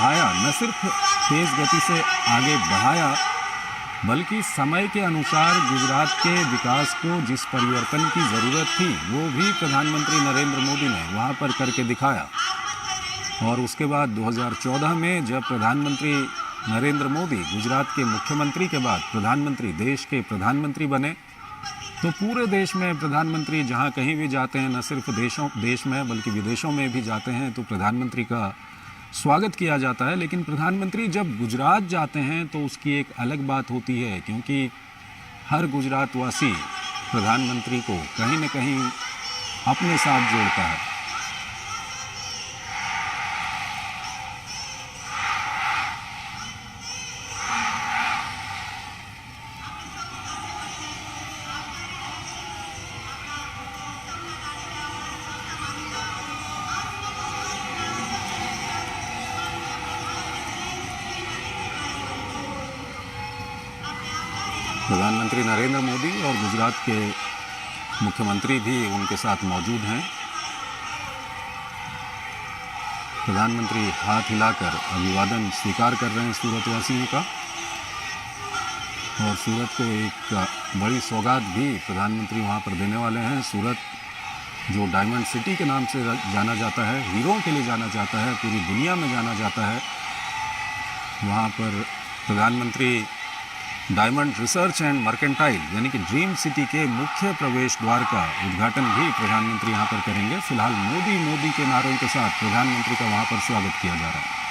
बढ़ाया, न सिर्फ तेज़ गति से आगे बढ़ाया, बल्कि समय के अनुसार गुजरात के विकास को जिस परिवर्तन की ज़रूरत थी वो भी प्रधानमंत्री नरेंद्र मोदी ने वहाँ पर करके दिखाया। और उसके बाद 2014 में जब प्रधानमंत्री नरेंद्र मोदी गुजरात के मुख्यमंत्री के बाद प्रधानमंत्री, देश के प्रधानमंत्री बने, तो पूरे देश में प्रधानमंत्री जहाँ कहीं भी जाते हैं, न सिर्फ देश में बल्कि विदेशों में भी जाते हैं, तो प्रधानमंत्री का स्वागत किया जाता है। लेकिन प्रधानमंत्री जब गुजरात जाते हैं तो उसकी एक अलग बात होती है, क्योंकि हर गुजरातवासी प्रधानमंत्री को कहीं न कहीं अपने साथ जोड़ता है। प्रधानमंत्री नरेंद्र मोदी और गुजरात के मुख्यमंत्री भी उनके साथ मौजूद हैं। प्रधानमंत्री हाथ हिलाकर अभिवादन स्वीकार कर रहे हैं सूरतवासियों का, और सूरत को एक बड़ी सौगात भी प्रधानमंत्री वहां पर देने वाले हैं। सूरत जो डायमंड सिटी के नाम से जाना जाता है, हीरों के लिए जाना जाता है, पूरी दुनिया में जाना जाता है, वहाँ पर प्रधानमंत्री डायमंड रिसर्च एंड मर्केंटाइल यानी कि ड्रीम सिटी के मुख्य प्रवेश द्वार का उद्घाटन भी प्रधानमंत्री यहाँ पर करेंगे। फिलहाल मोदी मोदी के नारों के साथ प्रधानमंत्री का वहाँ पर स्वागत किया जा रहा है।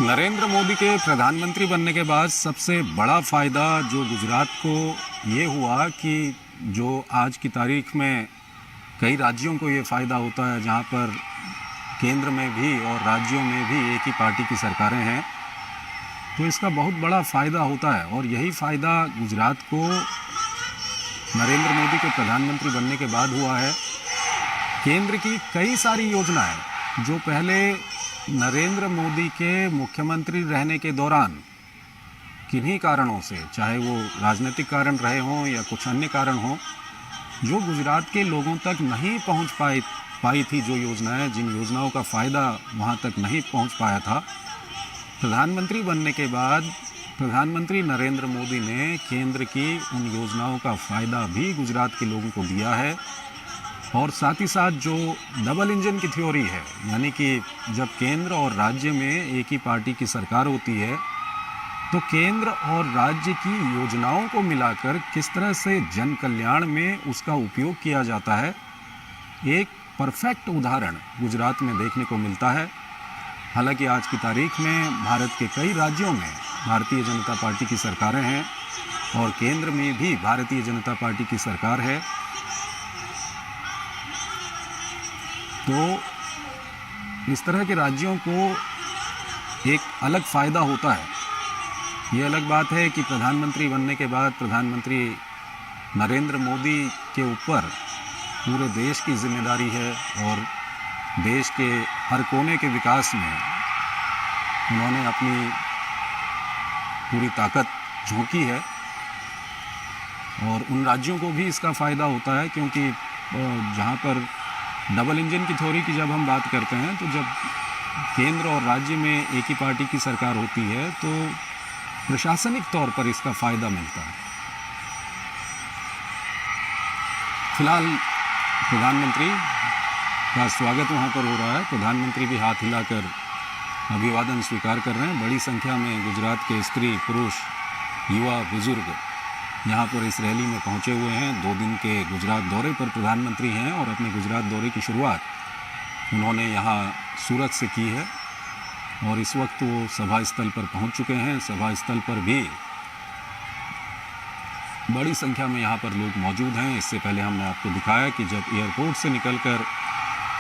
नरेंद्र मोदी के प्रधानमंत्री बनने के बाद सबसे बड़ा फ़ायदा जो गुजरात को ये हुआ कि जो आज की तारीख में कई राज्यों को ये फ़ायदा होता है, जहाँ पर केंद्र में भी और राज्यों में भी एक ही पार्टी की सरकारें हैं, तो इसका बहुत बड़ा फ़ायदा होता है। और यही फ़ायदा गुजरात को नरेंद्र मोदी के प्रधानमंत्री बनने के बाद हुआ है। केंद्र की कई सारी योजनाएं जो पहले नरेंद्र मोदी के मुख्यमंत्री रहने के दौरान किन्हीं कारणों से, चाहे वो राजनीतिक कारण रहे हों या कुछ अन्य कारण हों, जो गुजरात के लोगों तक नहीं पहुंच पाई थी, जो योजनाएं, जिन योजनाओं का फ़ायदा वहां तक नहीं पहुंच पाया था, प्रधानमंत्री बनने के बाद प्रधानमंत्री नरेंद्र मोदी ने केंद्र की उन योजनाओं का फ़ायदा भी गुजरात के लोगों को दिया है। और साथ ही साथ जो डबल इंजन की थ्योरी है, यानी कि जब केंद्र और राज्य में एक ही पार्टी की सरकार होती है, तो केंद्र और राज्य की योजनाओं को मिलाकर किस तरह से जन कल्याण में उसका उपयोग किया जाता है, एक परफेक्ट उदाहरण गुजरात में देखने को मिलता है। हालांकि आज की तारीख में भारत के कई राज्यों में भारतीय जनता पार्टी की सरकारें हैं और केंद्र में भी भारतीय जनता पार्टी की सरकार है, तो इस तरह के राज्यों को एक अलग फ़ायदा होता है। ये अलग बात है कि प्रधानमंत्री बनने के बाद प्रधानमंत्री नरेंद्र मोदी के ऊपर पूरे देश की जिम्मेदारी है और देश के हर कोने के विकास में उन्होंने अपनी पूरी ताकत झोंकी है। और उन राज्यों को भी इसका फ़ायदा होता है, क्योंकि जहाँ पर डबल इंजन की थ्योरी की जब हम बात करते हैं, तो जब केंद्र और राज्य में एक ही पार्टी की सरकार होती है तो प्रशासनिक तौर पर इसका फ़ायदा मिलता है। फिलहाल प्रधानमंत्री का स्वागत वहाँ पर हो रहा है। प्रधानमंत्री भी हाथ हिलाकर अभिवादन स्वीकार कर रहे हैं। बड़ी संख्या में गुजरात के स्त्री, पुरुष, युवा, बुजुर्ग यहाँ पर इस रैली में पहुँचे हुए हैं। 2 दिन के गुजरात दौरे पर प्रधानमंत्री हैं और अपने गुजरात दौरे की शुरुआत उन्होंने यहाँ सूरत से की है और इस वक्त वो सभा स्थल पर पहुँच चुके हैं। सभा स्थल पर भी बड़ी संख्या में यहाँ पर लोग मौजूद हैं। इससे पहले हमने आपको दिखाया कि जब एयरपोर्ट से निकलकर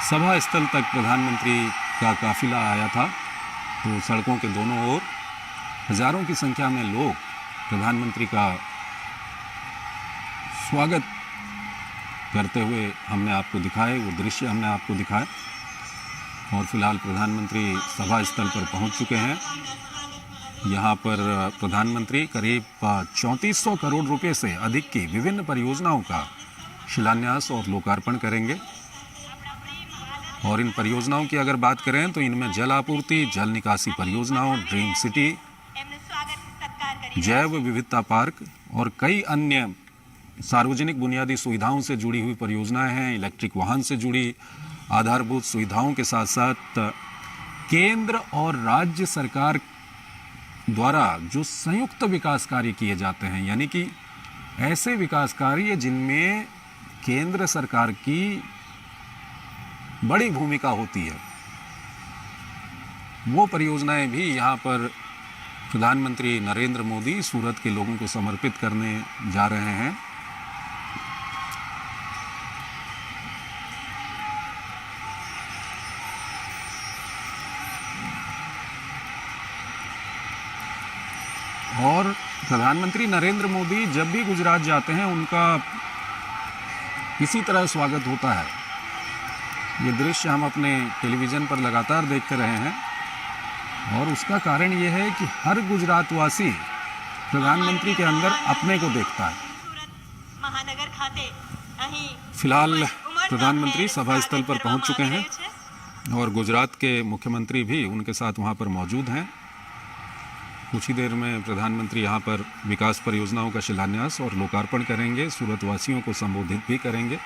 सभा स्थल तक प्रधानमंत्री का काफिला आया था, तो सड़कों के दोनों ओर हजारों की संख्या में लोग प्रधानमंत्री का स्वागत करते हुए हमने आपको दिखाए, वो दृश्य हमने आपको दिखाए। और फिलहाल प्रधानमंत्री सभा स्थल पर पहुंच चुके हैं। यहाँ पर प्रधानमंत्री करीब 3400 करोड़ रुपए से अधिक की विभिन्न परियोजनाओं का शिलान्यास और लोकार्पण करेंगे। और इन परियोजनाओं की अगर बात करें तो इनमें जल आपूर्ति, जल निकासी परियोजनाओं, ड्रीम सिटी, जैव विविधता पार्क और कई अन्य सार्वजनिक बुनियादी सुविधाओं से जुड़ी हुई परियोजनाएं हैं। इलेक्ट्रिक वाहन से जुड़ी आधारभूत सुविधाओं के साथ साथ केंद्र और राज्य सरकार द्वारा जो संयुक्त विकास कार्य किए जाते हैं, यानी कि ऐसे विकास कार्य जिनमें केंद्र सरकार की बड़ी भूमिका होती है, वो परियोजनाएं भी यहाँ पर प्रधानमंत्री नरेंद्र मोदी सूरत के लोगों को समर्पित करने जा रहे हैं। और प्रधानमंत्री नरेंद्र मोदी जब भी गुजरात जाते हैं उनका इसी तरह स्वागत होता है। ये दृश्य हम अपने टेलीविज़न पर लगातार देखते रहे हैं और उसका कारण ये है कि हर गुजरातवासी प्रधानमंत्री के अंदर अपने को देखता है। फिलहाल प्रधानमंत्री सभा स्थल पर पहुंच चुके हैं और गुजरात के मुख्यमंत्री भी उनके साथ वहां पर मौजूद हैं। कुछ ही देर में प्रधानमंत्री यहां पर विकास परियोजनाओं का शिलान्यास और लोकार्पण करेंगे, सूरत वासियों को संबोधित भी करेंगे।